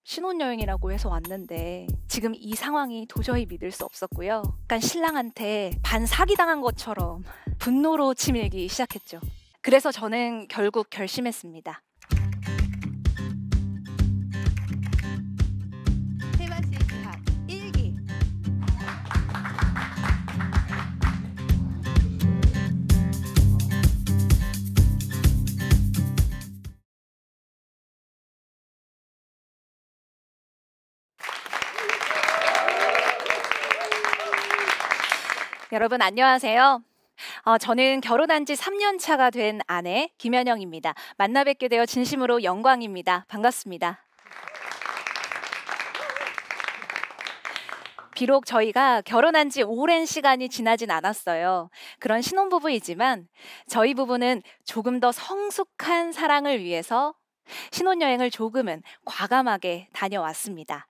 신혼여행이라고 해서 왔는데 지금 이 상황이 도저히 믿을 수 없었고요. 약간 신랑한테 반사기당한 것처럼 분노로 치밀기 시작했죠. 그래서 저는 결국 결심했습니다. 테마실탑 1기. 여러분 안녕하세요. 저는 결혼한 지 3년 차가 된 아내 김현영입니다. 만나 뵙게 되어 진심으로 영광입니다. 반갑습니다. 비록 저희가 결혼한 지 오랜 시간이 지나진 않았어요. 그런 신혼부부이지만 저희 부부는 조금 더 성숙한 사랑을 위해서 신혼여행을 조금은 과감하게 다녀왔습니다.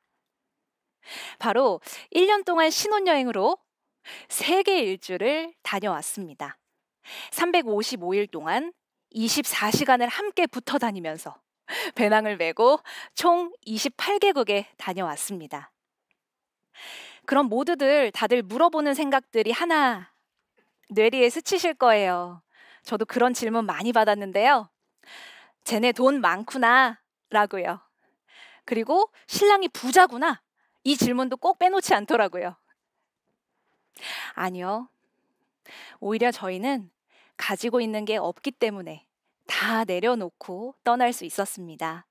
바로 1년 동안 신혼여행으로 세계 일주를 다녀왔습니다. 355일 동안 24시간을 함께 붙어 다니면서 배낭을 메고 총 28개국에 다녀왔습니다. 그럼 모두들 다들 물어보는 생각들이 하나 뇌리에 스치실 거예요. 저도 그런 질문 많이 받았는데요. 쟤네 돈 많구나 라고요. 그리고 신랑이 부자구나 이 질문도 꼭 빼놓지 않더라고요. 아니요. 오히려 저희는 가지고 있는 게 없기 때문에 다 내려놓고 떠날 수 있었습니다.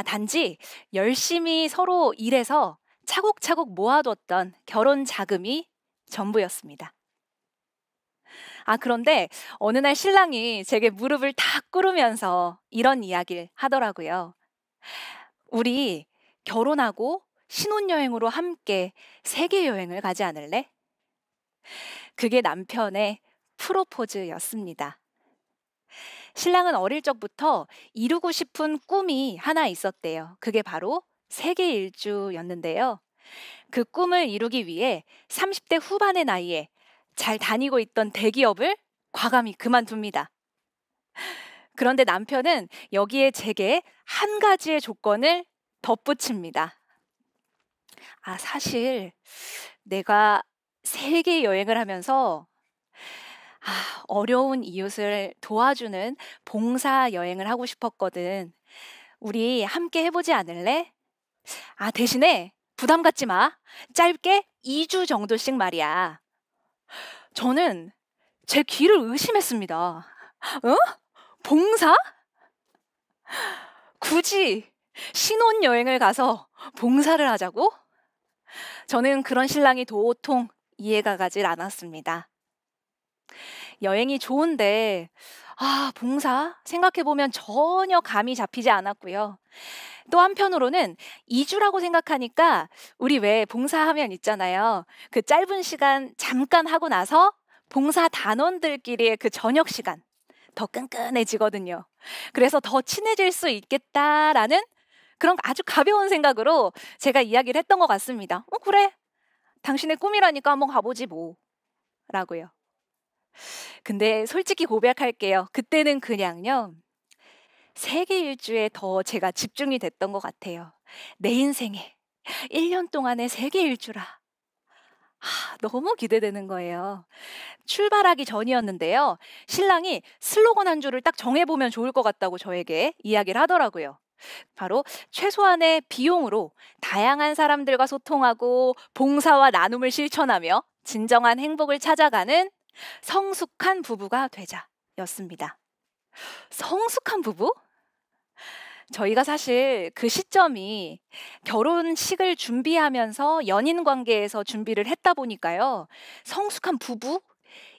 단지 열심히 서로 일해서 차곡차곡 모아뒀던 결혼 자금이 전부였습니다. 그런데 어느 날 신랑이 제게 무릎을 탁 꿇으면서 이런 이야기를 하더라고요. 우리 결혼하고 신혼여행으로 함께 세계 여행을 가지 않을래? 그게 남편의 프로포즈였습니다. 신랑은 어릴 적부터 이루고 싶은 꿈이 하나 있었대요. 그게 바로 세계 일주였는데요. 그 꿈을 이루기 위해 30대 후반의 나이에 잘 다니고 있던 대기업을 과감히 그만둡니다. 그런데 남편은 여기에 제게 한 가지의 조건을 덧붙입니다. 사실 내가 세계 여행을 하면서 어려운 이웃을 도와주는 봉사 여행을 하고 싶었거든. 우리 함께 해보지 않을래? 대신에 부담 갖지 마. 짧게 2주 정도씩 말이야. 저는 제 귀를 의심했습니다. 봉사? 굳이 신혼여행을 가서 봉사를 하자고? 저는 그런 신랑이 도통 이해가 가질 않았습니다. 여행이 좋은데 봉사? 생각해보면 전혀 감이 잡히지 않았고요. 또 한편으로는 2주라고 생각하니까 우리 왜 봉사하면 있잖아요. 그 짧은 시간 잠깐 하고 나서 봉사 단원들끼리의 그 저녁 시간 더 끈끈해지거든요. 그래서 더 친해질 수 있겠다라는 그런 아주 가벼운 생각으로 제가 이야기를 했던 것 같습니다. 그래, 당신의 꿈이라니까 한번 가보지 뭐 라고요. 근데 솔직히 고백할게요. 그때는 그냥요 세계 일주에 더 제가 집중이 됐던 것 같아요. 내 인생에 1년 동안의 세계 일주라. 너무 기대되는 거예요. 출발하기 전이었는데요. 신랑이 슬로건 한 줄을 딱 정해보면 좋을 것 같다고 저에게 이야기를 하더라고요. 바로 최소한의 비용으로 다양한 사람들과 소통하고 봉사와 나눔을 실천하며 진정한 행복을 찾아가는 성숙한 부부가 되자였습니다. 성숙한 부부? 저희가 사실 그 시점이 결혼식을 준비하면서 연인 관계에서 준비를 했다 보니까요. 성숙한 부부?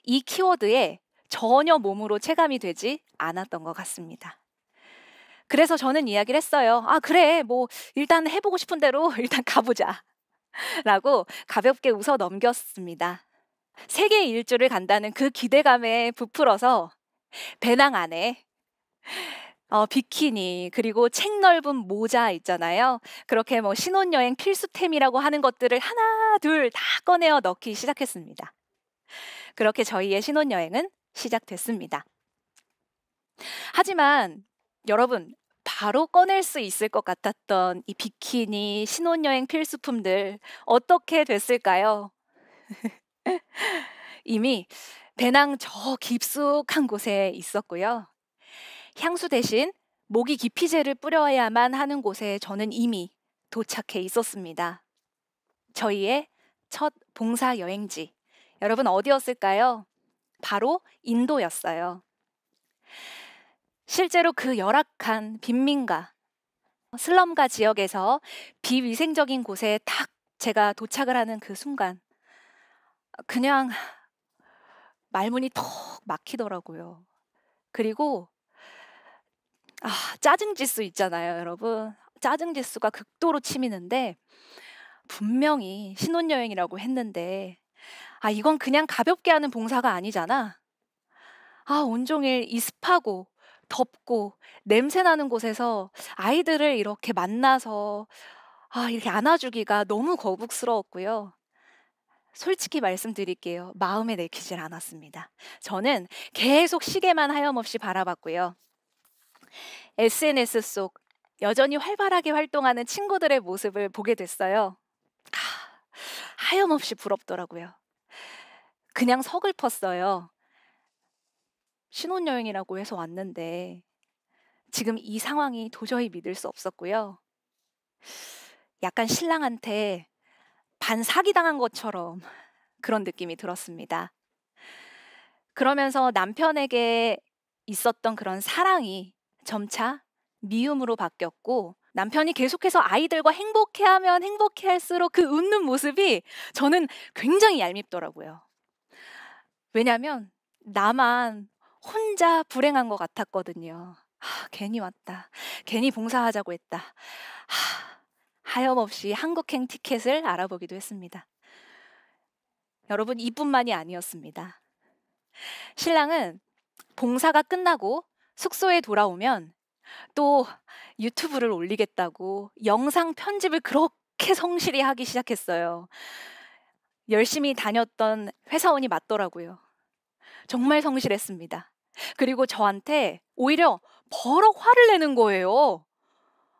이 키워드에 전혀 몸으로 체감이 되지 않았던 것 같습니다. 그래서 저는 이야기를 했어요. 그래, 뭐 일단 해보고 싶은 대로 일단 가보자 라고 가볍게 웃어 넘겼습니다. 세계 일주를 간다는 그 기대감에 부풀어서 배낭 안에 비키니 그리고 책 넓은 모자 있잖아요. 그렇게 뭐 신혼여행 필수템이라고 하는 것들을 하나 둘 다 꺼내어 넣기 시작했습니다. 그렇게 저희의 신혼여행은 시작됐습니다. 하지만 여러분, 바로 꺼낼 수 있을 것 같았던 이 비키니, 신혼여행 필수품들 어떻게 됐을까요? 이미 배낭 저 깊숙한 곳에 있었고요. 향수 대신 모기 기피제를 뿌려야만 하는 곳에 저는 이미 도착해 있었습니다. 저희의 첫 봉사 여행지. 여러분 어디였을까요? 바로 인도였어요. 실제로 그 열악한 빈민가, 슬럼가 지역에서 비위생적인 곳에 딱 제가 도착을 하는 그 순간 그냥 말문이 턱 막히더라고요. 그리고 짜증 지수 있잖아요, 여러분. 짜증 지수가 극도로 치미는데 분명히 신혼여행이라고 했는데 이건 그냥 가볍게 하는 봉사가 아니잖아. 온종일 이 습하고 덥고 냄새 나는 곳에서 아이들을 이렇게 만나서 이렇게 안아주기가 너무 거북스러웠고요. 솔직히 말씀드릴게요. 마음에 내키질 않았습니다. 저는 계속 시계만 하염없이 바라봤고요. SNS 속 여전히 활발하게 활동하는 친구들의 모습을 보게 됐어요. 하염없이 부럽더라고요. 그냥 서글펐어요. 신혼여행이라고 해서 왔는데 지금 이 상황이 도저히 믿을 수 없었고요. 약간 신랑한테 반사기당한 것처럼 그런 느낌이 들었습니다. 그러면서 남편에게 있었던 그런 사랑이 점차 미움으로 바뀌었고 남편이 계속해서 아이들과 행복해하면 행복해할수록 그 웃는 모습이 저는 굉장히 얄밉더라고요. 왜냐하면 나만 혼자 불행한 것 같았거든요. 괜히 왔다. 괜히 봉사하자고 했다. 하염없이 한국행 티켓을 알아보기도 했습니다. 여러분, 이뿐만이 아니었습니다. 신랑은 봉사가 끝나고 숙소에 돌아오면 또 유튜브를 올리겠다고 영상 편집을 그렇게 성실히 하기 시작했어요. 열심히 다녔던 회사원이 맞더라고요. 정말 성실했습니다. 그리고 저한테 오히려 버럭 화를 내는 거예요.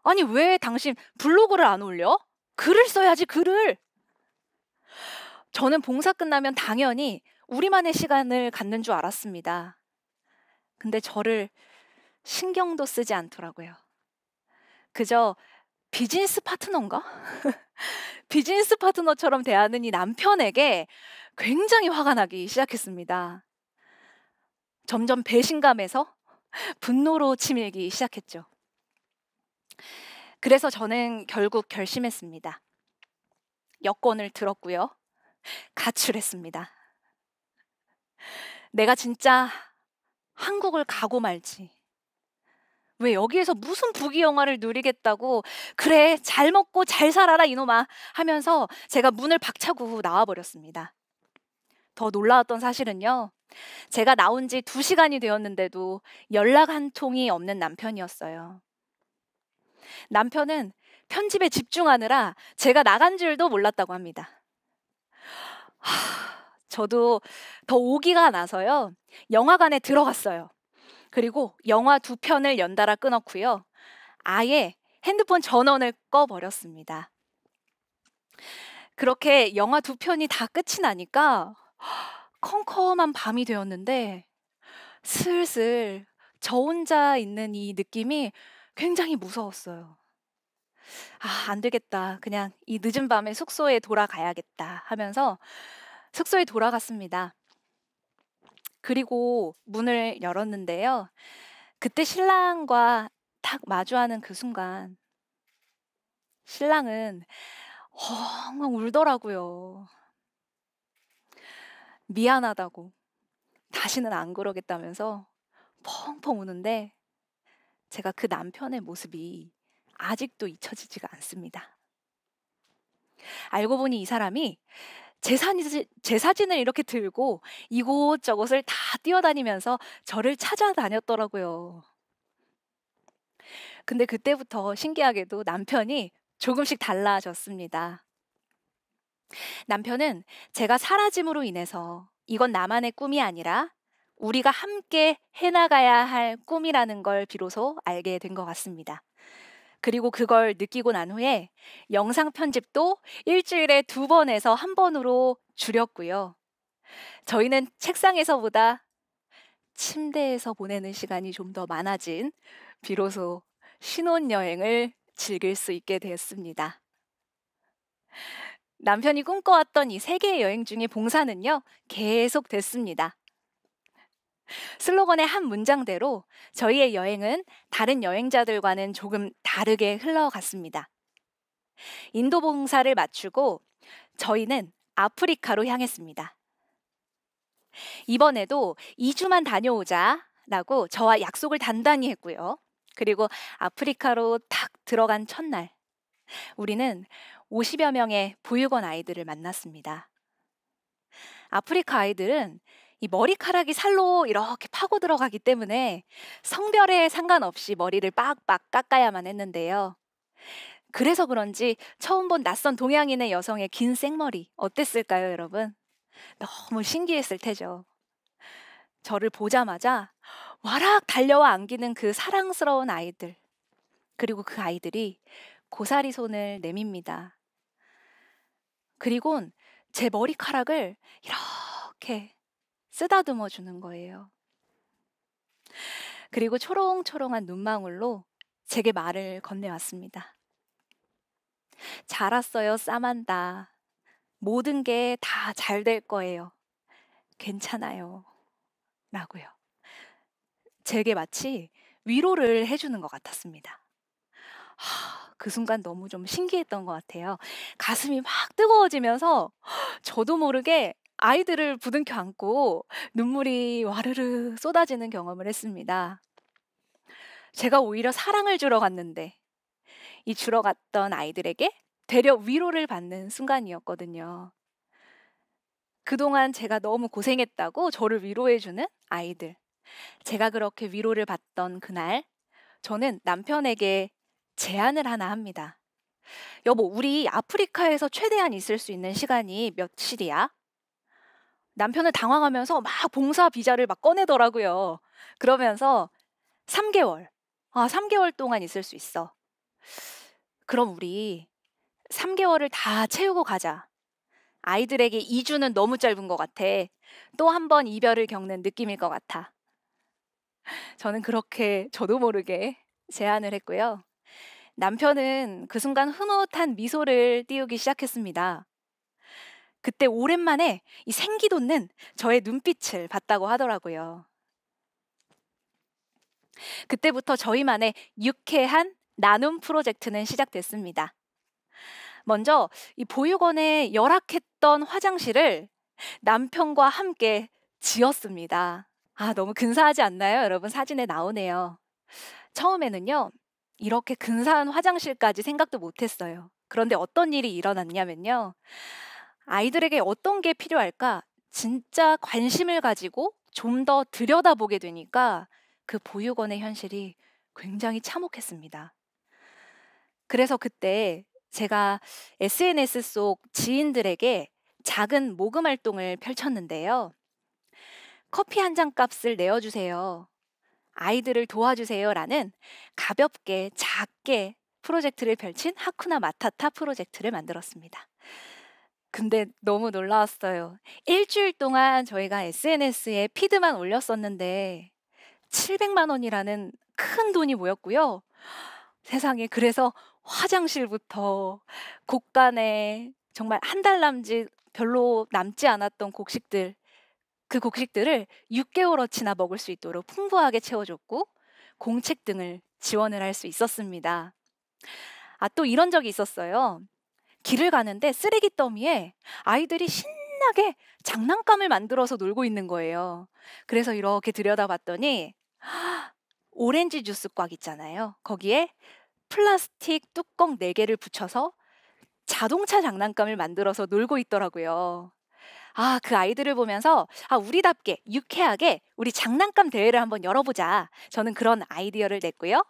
아니, 왜 당신 블로그를 안 올려? 글을 써야지, 글을. 저는 봉사 끝나면 당연히 우리만의 시간을 갖는 줄 알았습니다. 근데 저를 신경도 쓰지 않더라고요. 그저 비즈니스 파트너인가? 비즈니스 파트너처럼 대하는 이 남편에게 굉장히 화가 나기 시작했습니다. 점점 배신감에서 분노로 치밀기 시작했죠. 그래서 저는 결국 결심했습니다. 여권을 들었고요. 가출했습니다. 내가 진짜 한국을 가고 말지. 왜 여기에서 무슨 부귀영화를 누리겠다고 그래 잘 먹고 잘 살아라 이놈아 하면서 제가 문을 박차고 나와버렸습니다. 더 놀라웠던 사실은요. 제가 나온 지 2시간이 되었는데도 연락 한 통이 없는 남편이었어요. 남편은 편집에 집중하느라 제가 나간 줄도 몰랐다고 합니다. 저도 더 오기가 나서요. 영화관에 들어갔어요. 그리고 영화 2편을 연달아 끊었고요. 아예 핸드폰 전원을 꺼버렸습니다. 그렇게 영화 2편이 다 끝이 나니까 컴컴한 밤이 되었는데 슬슬 저 혼자 있는 이 느낌이 굉장히 무서웠어요. 안 되겠다. 그냥 이 늦은 밤에 숙소에 돌아가야겠다 하면서 숙소에 돌아갔습니다. 그리고 문을 열었는데요. 그때 신랑과 딱 마주하는 그 순간 신랑은 엉엉 울더라고요. 미안하다고 다시는 안 그러겠다면서 펑펑 우는데 제가 그 남편의 모습이 아직도 잊혀지지가 않습니다. 알고 보니 이 사람이 제 사진을 이렇게 들고 이곳저곳을 다 뛰어다니면서 저를 찾아다녔더라고요. 근데 그때부터 신기하게도 남편이 조금씩 달라졌습니다. 남편은 제가 사라짐으로 인해서 이건 나만의 꿈이 아니라 우리가 함께 해나가야 할 꿈이라는 걸 비로소 알게 된 것 같습니다. 그리고 그걸 느끼고 난 후에 영상 편집도 일주일에 2번에서 1번으로 줄였고요. 저희는 책상에서보다 침대에서 보내는 시간이 좀 더 많아진 비로소 신혼여행을 즐길 수 있게 되었습니다. 남편이 꿈꿔왔던 이 세계 여행 중에 봉사는요, 계속 됐습니다. 슬로건의 한 문장대로 저희의 여행은 다른 여행자들과는 조금 다르게 흘러갔습니다. 인도 봉사를 마치고 저희는 아프리카로 향했습니다. 이번에도 2주만 다녀오자라고 저와 약속을 단단히 했고요. 그리고 아프리카로 탁 들어간 첫날, 우리는 50여 명의 보육원 아이들을 만났습니다. 아프리카 아이들은 이 머리카락이 살로 이렇게 파고 들어가기 때문에 성별에 상관없이 머리를 빡빡 깎아야만 했는데요. 그래서 그런지 처음 본 낯선 동양인의 여성의 긴 생머리 어땠을까요, 여러분? 너무 신기했을 테죠. 저를 보자마자 와락 달려와 안기는 그 사랑스러운 아이들. 그리고 그 아이들이 고사리 손을 내밉니다. 그리곤 제 머리카락을 이렇게 쓰다듬어 주는 거예요. 그리고 초롱초롱한 눈망울로 제게 말을 건네왔습니다. 잘 왔어요, 사만다. 모든 게 다 잘 될 거예요. 괜찮아요. 라고요. 제게 마치 위로를 해주는 것 같았습니다. 그 순간 너무 좀 신기했던 것 같아요. 가슴이 막 뜨거워지면서 저도 모르게 아이들을 부둥켜 안고 눈물이 와르르 쏟아지는 경험을 했습니다. 제가 오히려 사랑을 주러 갔는데 이 주러 갔던 아이들에게 되려 위로를 받는 순간이었거든요. 그동안 제가 너무 고생했다고 저를 위로해주는 아이들. 제가 그렇게 위로를 받던 그날, 저는 남편에게 제안을 하나 합니다. 여보, 우리 아프리카에서 최대한 있을 수 있는 시간이 며칠이야? 남편은 당황하면서 막 봉사 비자를 막 꺼내더라고요. 그러면서 3개월. 3개월 동안 있을 수 있어. 그럼 우리 3개월을 다 채우고 가자. 아이들에게 2주는 너무 짧은 것 같아. 또 한 번 이별을 겪는 느낌일 것 같아. 저는 그렇게 저도 모르게 제안을 했고요. 남편은 그 순간 흐뭇한 미소를 띄우기 시작했습니다. 그때 오랜만에 이 생기 돋는 저의 눈빛을 봤다고 하더라고요. 그때부터 저희만의 유쾌한 나눔 프로젝트는 시작됐습니다. 먼저 이 보육원에 열악했던 화장실을 남편과 함께 지었습니다. 너무 근사하지 않나요? 여러분, 사진에 나오네요. 처음에는요, 이렇게 근사한 화장실까지 생각도 못했어요. 그런데 어떤 일이 일어났냐면요. 아이들에게 어떤 게 필요할까 진짜 관심을 가지고 좀 더 들여다보게 되니까 그 보육원의 현실이 굉장히 참혹했습니다. 그래서 그때 제가 SNS 속 지인들에게 작은 모금 활동을 펼쳤는데요. 커피 한 잔 값을 내어주세요. 아이들을 도와주세요라는 가볍게 작게 프로젝트를 펼친 하쿠나 마타타 프로젝트를 만들었습니다. 근데 너무 놀라웠어요. 일주일 동안 저희가 SNS에 피드만 올렸었는데 700만 원이라는 큰 돈이 모였고요. 세상에, 그래서 화장실부터 곳간에 정말 한 달 남짓 별로 남지 않았던 곡식들, 그 곡식들을 6개월어치나 먹을 수 있도록 풍부하게 채워줬고 공책 등을 지원을 할 수 있었습니다. 또 이런 적이 있었어요. 길을 가는데 쓰레기 더미에 아이들이 신나게 장난감을 만들어서 놀고 있는 거예요. 그래서 이렇게 들여다봤더니 오렌지 주스 꽉 있잖아요. 거기에 플라스틱 뚜껑 4개를 붙여서 자동차 장난감을 만들어서 놀고 있더라고요. 그 아이들을 보면서 우리답게 유쾌하게 우리 장난감 대회를 한번 열어보자. 저는 그런 아이디어를 냈고요.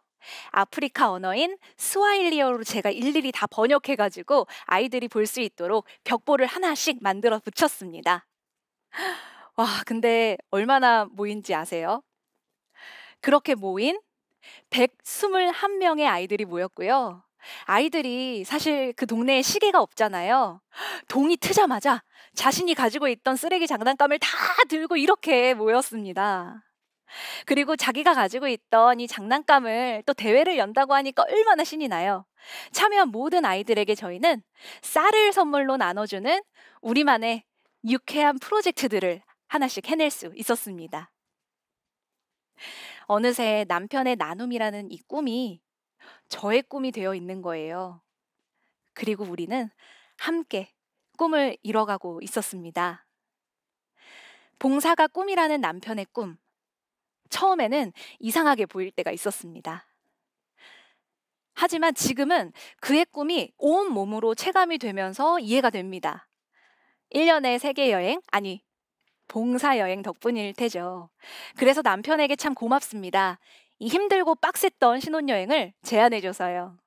아프리카 언어인 스와힐리어로 제가 일일이 다 번역해가지고 아이들이 볼 수 있도록 벽보를 하나씩 만들어 붙였습니다. 와, 근데 얼마나 모인지 아세요? 그렇게 모인 121명의 아이들이 모였고요. 아이들이 사실 그 동네에 시계가 없잖아요. 동이 트자마자 자신이 가지고 있던 쓰레기 장난감을 다 들고 이렇게 모였습니다. 그리고 자기가 가지고 있던 이 장난감을 또 대회를 연다고 하니까 얼마나 신이 나요. 참여한 모든 아이들에게 저희는 쌀을 선물로 나눠주는 우리만의 유쾌한 프로젝트들을 하나씩 해낼 수 있었습니다. 어느새 남편의 나눔이라는 이 꿈이 저의 꿈이 되어 있는 거예요. 그리고 우리는 함께 꿈을 이뤄가고 있었습니다. 봉사가 꿈이라는 남편의 꿈. 처음에는 이상하게 보일 때가 있었습니다. 하지만 지금은 그의 꿈이 온 몸으로 체감이 되면서 이해가 됩니다. 1년의 세계 여행, 아니, 봉사 여행 덕분일 테죠. 그래서 남편에게 참 고맙습니다. 이 힘들고 빡셌던 신혼여행을 제안해줘서요.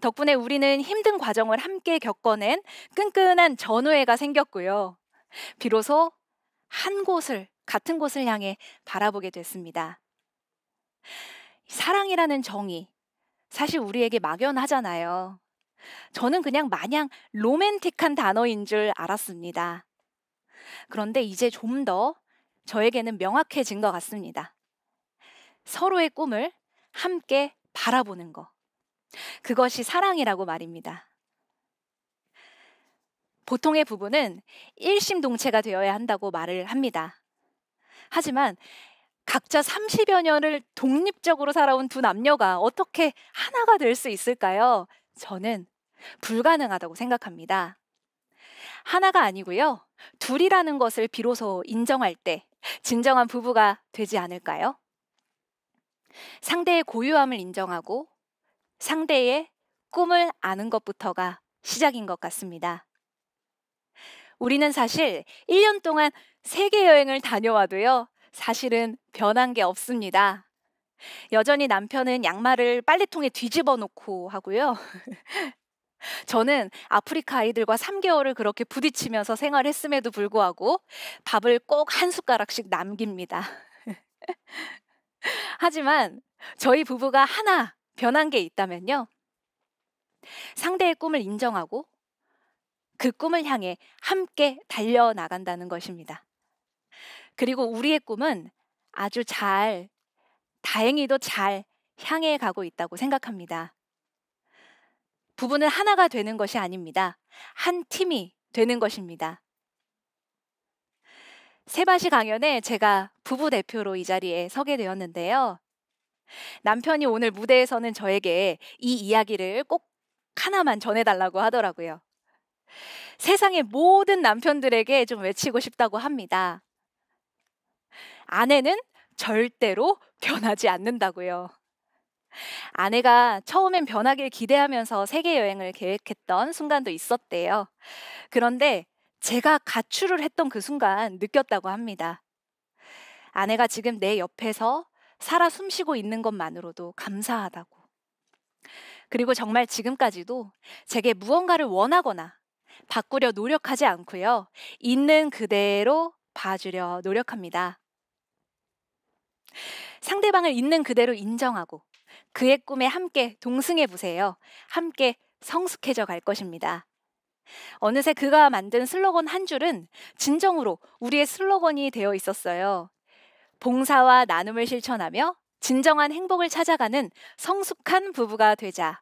덕분에 우리는 힘든 과정을 함께 겪어낸 끈끈한 전우애가 생겼고요. 비로소 같은 곳을 향해 바라보게 됐습니다. 사랑이라는 정의, 사실 우리에게 막연하잖아요. 저는 그냥 마냥 로맨틱한 단어인 줄 알았습니다. 그런데 이제 좀 더 저에게는 명확해진 것 같습니다. 서로의 꿈을 함께 바라보는 것. 그것이 사랑이라고 말입니다. 보통의 부부는 일심동체가 되어야 한다고 말을 합니다. 하지만 각자 30여 년을 독립적으로 살아온 두 남녀가 어떻게 하나가 될 수 있을까요? 저는 불가능하다고 생각합니다. 하나가 아니고요. 둘이라는 것을 비로소 인정할 때 진정한 부부가 되지 않을까요? 상대의 고유함을 인정하고 상대의 꿈을 아는 것부터가 시작인 것 같습니다. 우리는 사실 1년 동안 세계 여행을 다녀와도요, 사실은 변한 게 없습니다. 여전히 남편은 양말을 빨래통에 뒤집어 놓고 하고요. 저는 아프리카 아이들과 3개월을 그렇게 부딪히면서 생활했음에도 불구하고 밥을 꼭 한 숟가락씩 남깁니다. 하지만 저희 부부가 하나 변한 게 있다면요. 상대의 꿈을 인정하고 그 꿈을 향해 함께 달려나간다는 것입니다. 그리고 우리의 꿈은 아주 다행히도 잘 향해 가고 있다고 생각합니다. 부부는 하나가 되는 것이 아닙니다. 한 팀이 되는 것입니다. 세바시 강연에 제가 부부 대표로 이 자리에 서게 되었는데요. 남편이 오늘 무대에서는 저에게 이 이야기를 꼭 하나만 전해달라고 하더라고요. 세상의 모든 남편들에게 좀 외치고 싶다고 합니다. 아내는 절대로 변하지 않는다고요. 아내가 처음엔 변하길 기대하면서 세계 여행을 계획했던 순간도 있었대요. 그런데 제가 가출을 했던 그 순간 느꼈다고 합니다. 아내가 지금 내 옆에서 살아 숨쉬고 있는 것만으로도 감사하다고. 그리고 정말 지금까지도 제게 무언가를 원하거나 바꾸려 노력하지 않고요. 있는 그대로 봐주려 노력합니다. 상대방을 있는 그대로 인정하고 그의 꿈에 함께 동승해 보세요. 함께 성숙해져 갈 것입니다. 어느새 그가 만든 슬로건 한 줄은 진정으로 우리의 슬로건이 되어 있었어요. 봉사와 나눔을 실천하며 진정한 행복을 찾아가는 성숙한 부부가 되자.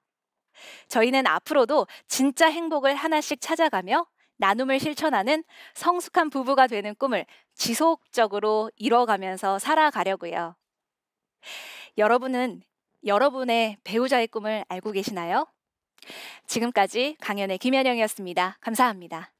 저희는 앞으로도 진짜 행복을 하나씩 찾아가며 나눔을 실천하는 성숙한 부부가 되는 꿈을 지속적으로 이뤄가면서 살아가려고요. 여러분은 여러분의 배우자의 꿈을 알고 계시나요? 지금까지 강연의 김연영이었습니다. 감사합니다.